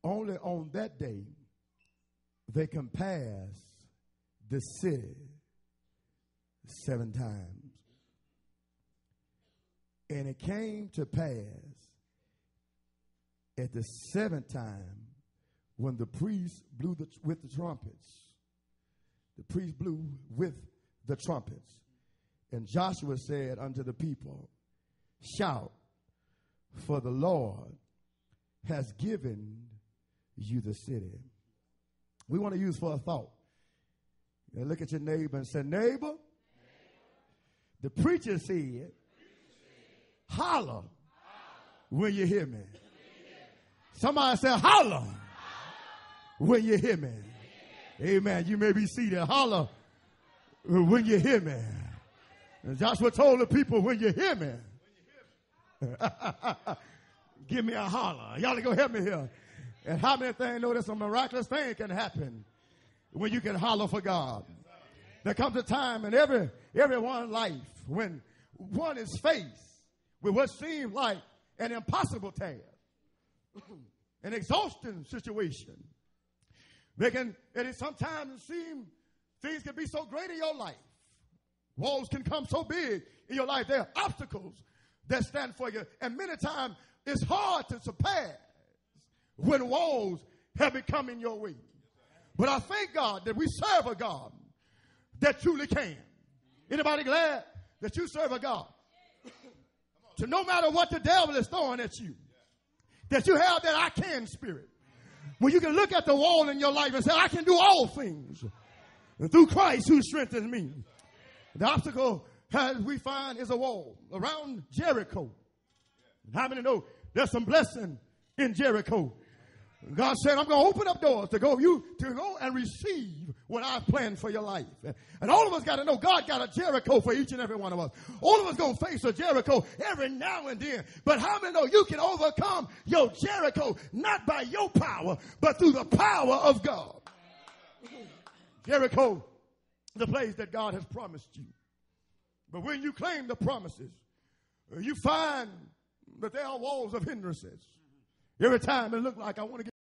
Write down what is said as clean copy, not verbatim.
only on that day they can pass the city 7 times. And it came to pass at the 7th time when the priest blew with the trumpets. The priest blew with the trumpets. And Joshua said unto the people, shout, for the Lord has given you the city. We want to use for a thought. Now look at your neighbor and say, neighbor, the preacher said, holler when you hear me. Somebody say, holler when you hear me. Amen. You may be seated. Holler when you hear me. And Joshua told the people, when you hear me, give me a holler. Y'all go help me here. And how many things know that some miraculous thing can happen when you can holler for God? There comes a time in everyone's life when one is faced with what seems like an impossible task, an exhausting situation. Sometimes it seems things can be so great in your life. Walls can come so big in your life. There are obstacles that stand for you. And many times it's hard to surpass when walls have been coming your way. But I thank God that we serve a God that truly can. Anybody glad that you serve a God? So no matter what the devil is throwing at you, that you have that I can spirit. When you can look at the wall in your life and say, I can do all things through Christ who strengthens me. The obstacle, as we find, is a wall around Jericho. How many know there's some blessing in Jericho? God said, I'm going to open up doors to go and receive what I've planned for your life. And all of us got to know God got a Jericho for each and every one of us. All of us going to face a Jericho every now and then. But how many know you can overcome your Jericho not by your power, but through the power of God? Jericho, the place that God has promised you. But when you claim the promises, you find that there are walls of hindrances. Every time it looks like I want to